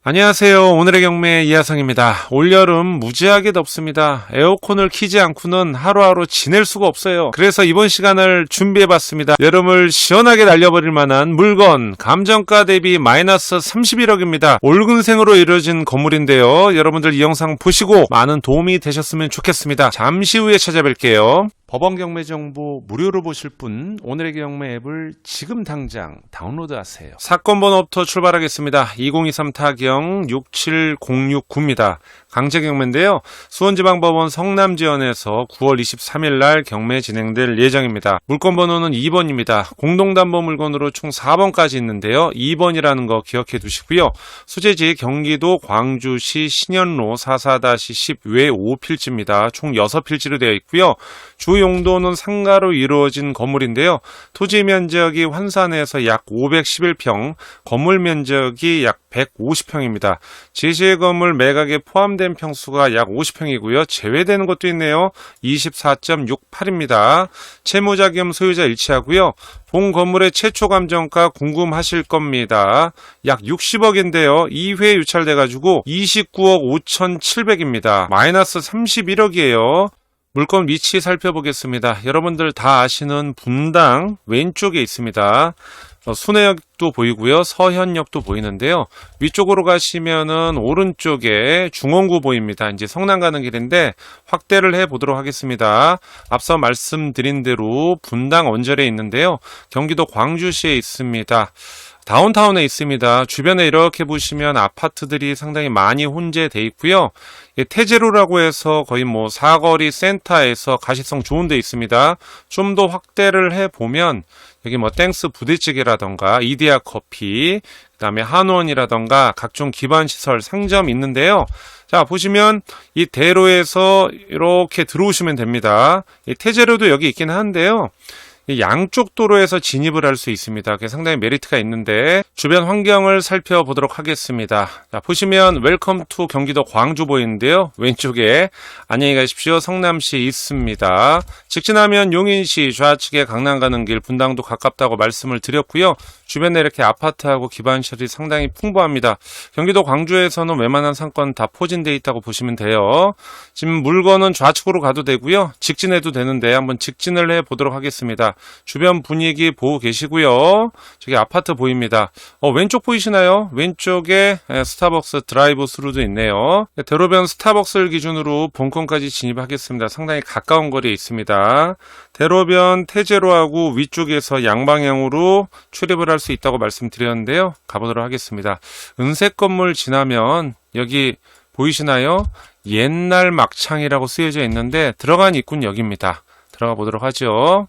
안녕하세요. 오늘의 경매 이하성입니다. 올여름 무지하게 덥습니다. 에어컨을 키지 않고는 하루하루 지낼 수가 없어요. 그래서 이번 시간을 준비해봤습니다. 여름을 시원하게 날려버릴 만한 물건, 감정가 대비 마이너스 31억입니다. 올근생으로 이루어진 건물인데요. 여러분들 이 영상 보시고 많은 도움이 되셨으면 좋겠습니다. 잠시 후에 찾아뵐게요. 법원 경매 정보 무료로 보실 분, 오늘의 경매 앱을 지금 당장 다운로드하세요. 사건 번호부터 출발하겠습니다. 2023 타경 67069입니다. 강제 경매인데요. 수원지방법원 성남지원에서 9월 23일 날 경매 진행될 예정입니다. 물건 번호는 2번입니다. 공동담보 물건으로 총 4번까지 있는데요. 2번이라는 거 기억해 두시고요. 소재지 경기도 광주시 신현로 44-10 외 5필지입니다. 총 6필지로 되어 있고요. 주 용도는 상가로 이루어진 건물인데요. 토지 면적이 환산해서 약 511평, 건물 면적이 약 150평입니다. 제시의 건물 매각에 포함된 평수가 약 50평이고요. 제외되는 것도 있네요. 24.68입니다. 채무자 겸 소유자 일치하고요. 본 건물의 최초 감정가 궁금하실 겁니다. 약 60억인데요. 2회 유찰돼가지고 29억 5,700입니다. 마이너스 31억이에요. 물건 위치 살펴보겠습니다. 여러분들 다 아시는 분당 왼쪽에 있습니다. 순회역도 보이고요. 서현역도 보이는데요. 위쪽으로 가시면은 오른쪽에 중원구 보입니다. 이제 성남 가는 길인데 확대를 해 보도록 하겠습니다. 앞서 말씀드린 대로 분당 언저리에 있는데요. 경기도 광주시에 있습니다. 다운타운에 있습니다. 주변에 이렇게 보시면 아파트들이 상당히 많이 혼재되어 있고요. 태제로라고 해서 거의 사거리 센터에서 가시성 좋은 데 있습니다. 좀 더 확대를 해보면 여기 땡스 부대찌개라던가 이디야 커피, 그 다음에 한원이라던가 각종 기반시설 상점 있는데요. 자, 보시면 이 대로에서 이렇게 들어오시면 됩니다. 이 태제로도 여기 있긴 한데요. 양쪽 도로에서 진입을 할 수 있습니다. 그게 상당히 메리트가 있는데 주변 환경을 살펴보도록 하겠습니다. 자, 보시면 웰컴 투 경기도 광주 보이는데요. 왼쪽에 안녕히 가십시오. 성남시 있습니다. 직진하면 용인시, 좌측에 강남 가는 길, 분당도 가깝다고 말씀을 드렸고요. 주변에 이렇게 아파트하고 기반시설이 상당히 풍부합니다. 경기도 광주에서는 웬만한 상권 다 포진되어 있다고 보시면 돼요. 지금 물건은 좌측으로 가도 되고요. 직진해도 되는데 한번 직진을 해보도록 하겠습니다. 주변 분위기 보고 계시고요. 저기 아파트 보입니다. 왼쪽 보이시나요? 왼쪽에 스타벅스 드라이브 스루도 있네요. 대로변 스타벅스를 기준으로 본건까지 진입하겠습니다. 상당히 가까운 거리에 있습니다. 대로변 태제로하고 위쪽에서 양방향으로 출입을 할 수 있다고 말씀드렸는데요. 가보도록 하겠습니다. 은색 건물 지나면 여기 보이시나요? 옛날 막창이라고 쓰여져 있는데 들어간 입구는 여기입니다. 들어가 보도록 하죠.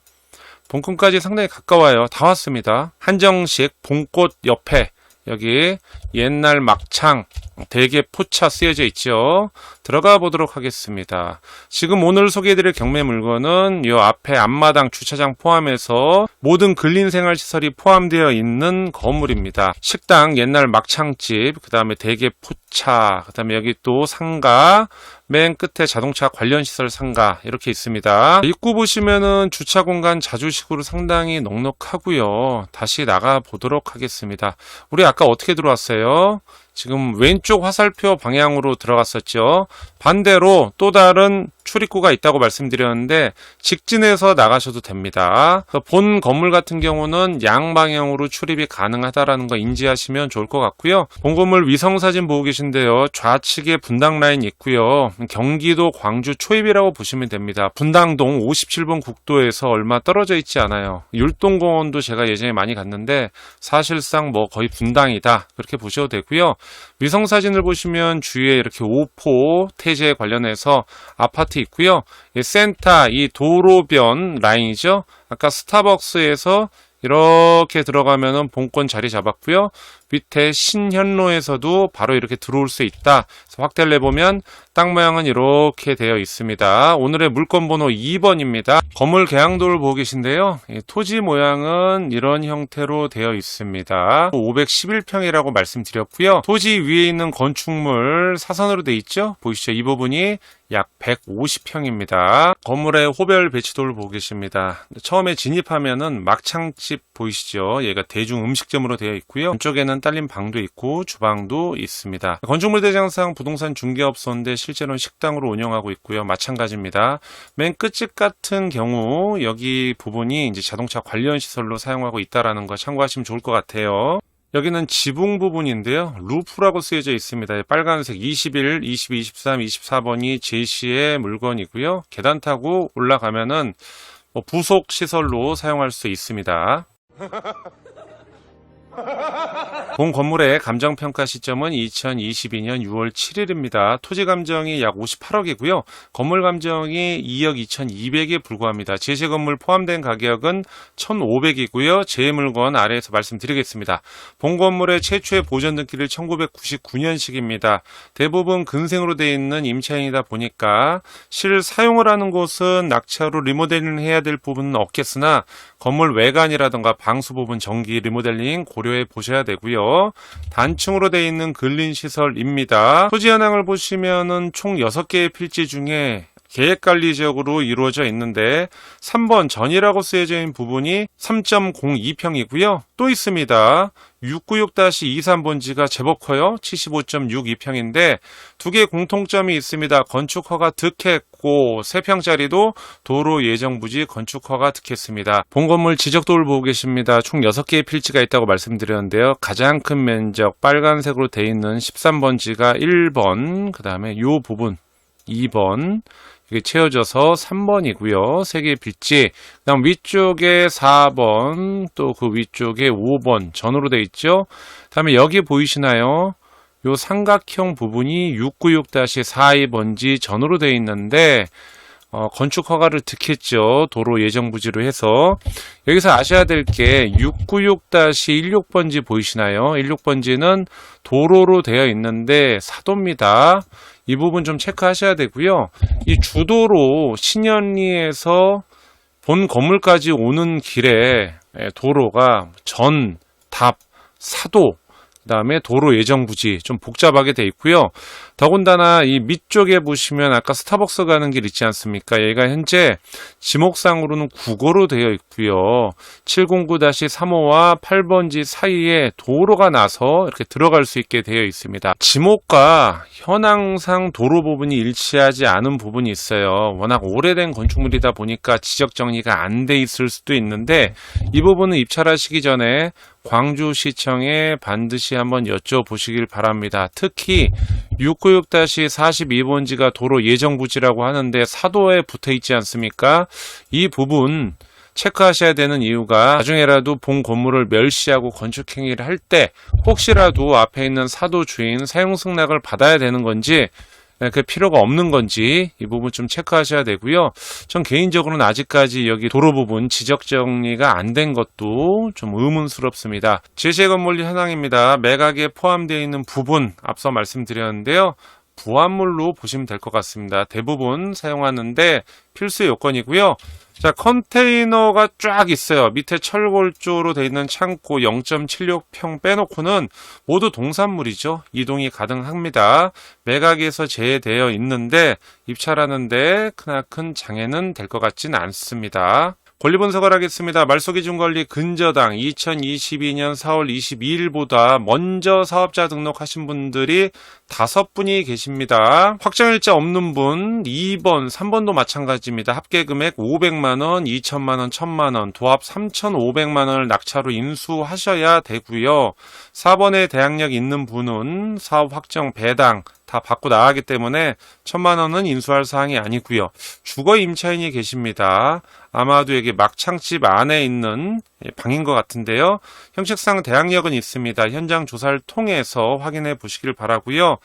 본건까지 상당히 가까워요. 다 왔습니다. 한정식 봄꽃 옆에 여기 옛날 막창 대게 포차 쓰여져 있죠. 들어가 보도록 하겠습니다. 지금 오늘 소개해드릴 경매 물건은 이 앞에 앞마당 주차장 포함해서 모든 근린생활시설이 포함되어 있는 건물입니다. 식당, 옛날 막창집, 그 다음에 대게 포차, 그 다음에 여기 또 상가, 맨 끝에 자동차 관련 시설 상가 이렇게 있습니다. 입구 보시면은 주차 공간 자주식으로 상당히 넉넉하고요. 다시 나가 보도록 하겠습니다. 우리 아까 어떻게 들어왔어요? 지금 왼쪽 화살표 방향으로 들어갔었죠. 반대로 또 다른 출입구가 있다고 말씀드렸는데 직진해서 나가셔도 됩니다. 본 건물 같은 경우는 양방향으로 출입이 가능하다는 거 인지하시면 좋을 것 같고요. 본 건물 위성사진 보고 계신데요. 좌측에 분당 라인 있고요. 경기도 광주 초입이라고 보시면 됩니다. 분당동 57번 국도에서 얼마 떨어져 있지 않아요. 율동공원도 제가 예전에 많이 갔는데 사실상 거의 분당이다 그렇게 보셔도 되고요. 위성사진을 보시면 주위에 이렇게 오포, 태제 관련해서 아파트 있고요. 센터, 이 도로변 라인이죠. 아까 스타벅스에서 이렇게 들어가면은 본권 자리 잡았고요. 밑에 신현로에서도 바로 이렇게 들어올 수 있다. 그래서 확대를 해보면 땅 모양은 이렇게 되어 있습니다. 오늘의 물건 번호 2번입니다. 건물 계양도를 보고 계신데요. 토지 모양은 이런 형태로 되어 있습니다. 511평이라고 말씀드렸고요. 토지 위에 있는 건축물 사선으로 되어 있죠. 보이시죠? 이 부분이 약 150평입니다. 건물의 호별 배치도를 보고 계십니다. 처음에 진입하면은 막창집 보이시죠? 얘가 대중 음식점으로 되어 있고요. 안쪽에는 딸린 방도 있고 주방도 있습니다. 건축물 대장상 부동산 중개업소인데 실제로는 식당으로 운영하고 있고요. 마찬가지입니다. 맨 끝집 같은 경우 여기 부분이 이제 자동차 관련 시설로 사용하고 있다라는 거 참고하시면 좋을 것 같아요. 여기는 지붕 부분인데요. 루프라고 쓰여져 있습니다. 빨간색 21, 22, 23, 24번이 제시의 물건이고요. 계단 타고 올라가면은 부속 시설로 사용할 수 있습니다. 본 건물의 감정평가 시점은 2022년 6월 7일입니다. 토지 감정이 약 58억이고요. 건물 감정이 2억 2,200에 불과합니다. 제시 건물 포함된 가격은 1,500이고요. 제 물건 아래에서 말씀드리겠습니다. 본 건물의 최초의 보전 등기를 1999년식입니다. 대부분 근생으로 되어 있는 임차인이다 보니까 실 사용을 하는 곳은 낙차로 리모델링 해야 될 부분은 없겠으나 건물 외관이라던가 방수 부분 전기 리모델링 고려해 보셔야 되고요. 단층으로 되어 있는 근린시설입니다. 토지 현황을 보시면은 총 6개의 필지 중에 계획관리적으로 이루어져 있는데 3번 전이라고 쓰여져 있는 부분이 3.02평이고요. 또 있습니다. 696-23번지가 제법 커요. 75.62평인데 두 개의 공통점이 있습니다. 건축허가 득했고 3평짜리도 도로 예정 부지 건축허가 득했습니다. 본 건물 지적도를 보고 계십니다. 총 6개의 필지가 있다고 말씀드렸는데요. 가장 큰 면적 빨간색으로 되어 있는 13번지가 1번, 그 다음에 이 부분 2번, 이게 채워져서 3번이고요. 3개의 필지. 그 다음 위쪽에 4번, 또 그 위쪽에 5번 전으로 되어 있죠. 그 다음에 여기 보이시나요? 요 삼각형 부분이 696-42번지 전으로 되어 있는데 건축 허가를 득했죠. 도로 예정 부지로 해서. 여기서 아셔야 될 게 696-16번지 보이시나요? 16번지는 도로로 되어 있는데 사도입니다. 이 부분 좀 체크하셔야 되고요. 이 주도로 신현리에서 본 건물까지 오는 길에 도로가 전, 답, 사도, 그 다음에 도로 예정 부지 좀 복잡하게 돼 있고요. 더군다나 이 밑쪽에 보시면 아까 스타벅스 가는 길 있지 않습니까? 얘가 현재 지목상으로는 국어로 되어 있고요. 709-35와 8번지 사이에 도로가 나서 이렇게 들어갈 수 있게 되어 있습니다. 지목과 현황상 도로 부분이 일치하지 않은 부분이 있어요. 워낙 오래된 건축물이다 보니까 지적 정리가 안 돼 있을 수도 있는데 이 부분은 입찰하시기 전에 광주시청에 반드시 한번 여쭤보시길 바랍니다. 특히 696-42번지가 도로 예정 부지라고 하는데 사도에 붙어 있지 않습니까? 이 부분 체크하셔야 되는 이유가 나중에라도 본 건물을 멸시하고 건축 행위를 할 때 혹시라도 앞에 있는 사도 주인 사용 승낙을 받아야 되는 건지 그 필요가 없는 건지 이 부분 좀 체크하셔야 되고요. 전 개인적으로는 아직까지 여기 도로 부분 지적 정리가 안 된 것도 좀 의문스럽습니다. 제시의 건물 현황입니다. 매각에 포함되어 있는 부분 앞서 말씀드렸는데요. 부합물로 보시면 될 것 같습니다. 대부분 사용하는데 필수 요건이고요. 자, 컨테이너가 쫙 있어요. 밑에 철골조로 되어 있는 창고 0.76평 빼놓고는 모두 동산물이죠. 이동이 가능합니다. 매각에서 제외되어 있는데 입찰하는데 크나큰 장애는 될 것 같지는 않습니다. 권리 분석을 하겠습니다. 말소기준권리 근저당 2022년 4월 22일보다 먼저 사업자 등록하신 분들이 5분이 계십니다. 확정일자 없는 분 2번, 3번도 마찬가지입니다. 합계금액 500만원, 2천만원, 1000만원, 도합 3,500만원을 낙차로 인수하셔야 되고요. 4번에 대항력 있는 분은 사업 확정 배당 다 받고 나가기 때문에 1,000만원은 인수할 사항이 아니고요. 주거 임차인이 계십니다. 아마도 여기 막창집 안에 있는 방인 것 같은데요. 형식상 대항력은 있습니다. 현장 조사를 통해서 확인해 보시길 바라고요.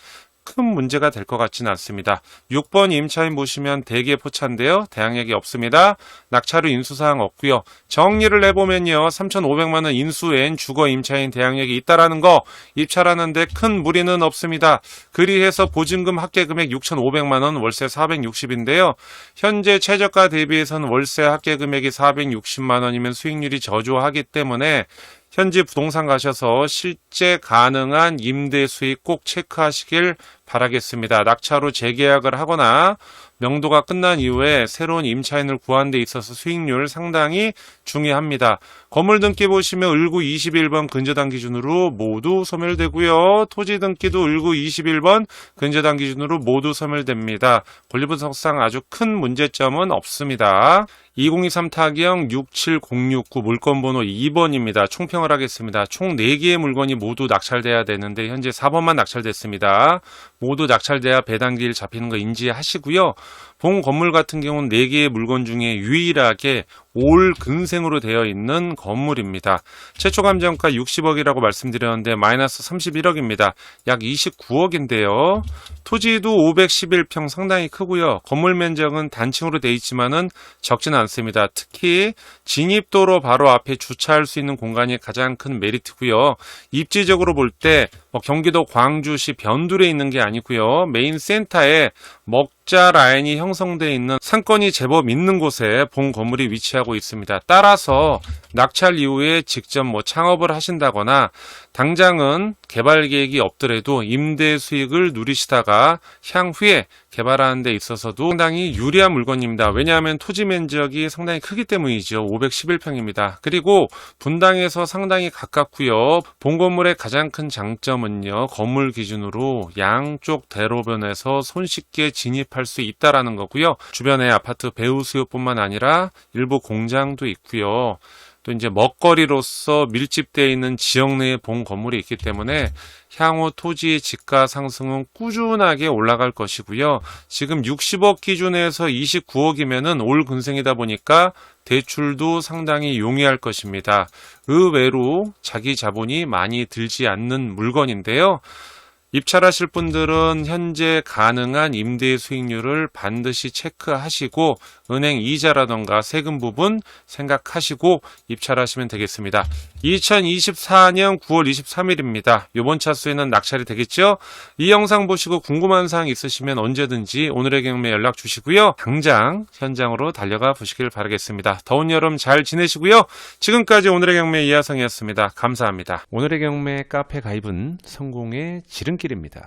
큰 문제가 될 것 같지는 않습니다. 6번 임차인 보시면 대개 포차인데요. 대항력이 없습니다. 낙차로 인수사항 없고요. 정리를 해보면요. 3,500만원 인수엔 주거 임차인 대항력이 있다라는 거 입찰하는데 큰 무리는 없습니다. 그리해서 보증금 합계금액 6,500만원, 월세 460인데요. 현재 최저가 대비해서는 월세 합계금액이 460만원이면 수익률이 저조하기 때문에 현지 부동산 가셔서 실제 가능한 임대 수익 꼭 체크하시길 바라겠습니다. 낙찰로 재계약을 하거나 명도가 끝난 이후에 새로운 임차인을 구한 데 있어서 수익률 상당히 중요합니다. 건물 등기 보시면 을구 21번 근저당 기준으로 모두 소멸되고요. 토지 등기도 을구 21번 근저당 기준으로 모두 소멸됩니다. 권리분석상 아주 큰 문제점은 없습니다. 2023 타경 67069 물건번호 2번입니다. 총평을 하겠습니다. 총 4개의 물건이 모두 낙찰돼야 되는데 현재 4번만 낙찰됐습니다. 모두 낙찰돼야 배당기일 잡히는 거 인지하시고요. 본 건물 같은 경우는 4개의 물건 중에 유일하게 올 근생으로 되어 있는 건물입니다. 최초 감정가 60억이라고 말씀드렸는데 마이너스 31억입니다. 약 29억인데요. 토지도 511평 상당히 크고요. 건물 면적은 단층으로 되어 있지만은 적지는 않습니다. 특히 진입도로 바로 앞에 주차할 수 있는 공간이 가장 큰 메리트고요. 입지적으로 볼 때 경기도 광주시 변두리에 있는 게 아니고요. 메인 센터에 먹자 라인이 형성되어 있는 상권이 제법 있는 곳에 본 건물이 위치하고 있습니다. 따라서 낙찰 이후에 직접 창업을 하신다거나 당장은 개발 계획이 없더라도 임대 수익을 누리시다가 향후에 개발하는 데 있어서도 상당히 유리한 물건입니다. 왜냐하면 토지 면적이 상당히 크기 때문이죠. 511평입니다. 그리고 분당에서 상당히 가깝고요. 본 건물의 가장 큰 장점은요. 건물 기준으로 양쪽 대로변에서 손쉽게 진입할 수 있다라는 거고요. 주변에 아파트 배후 수요뿐만 아니라 일부 공장도 있고요. 또 이제 먹거리로서 밀집되어 있는 지역 내에 본 건물이 있기 때문에 향후 토지의 지가 상승은 꾸준하게 올라갈 것이고요. 지금 60억 기준에서 29억이면은 올 근생이다 보니까 대출도 상당히 용이할 것입니다. 의외로 자기 자본이 많이 들지 않는 물건인데요. 입찰하실 분들은 현재 가능한 임대 수익률을 반드시 체크하시고 은행 이자라던가 세금 부분 생각하시고 입찰하시면 되겠습니다. 2024년 9월 23일입니다. 이번 차수에는 낙찰이 되겠죠? 이 영상 보시고 궁금한 사항 있으시면 언제든지 오늘의 경매 연락 주시고요. 당장 현장으로 달려가 보시길 바라겠습니다. 더운 여름 잘 지내시고요. 지금까지 오늘의 경매 이하성이었습니다. 감사합니다. 오늘의 경매 카페 가입은 성공의 지름길입니다.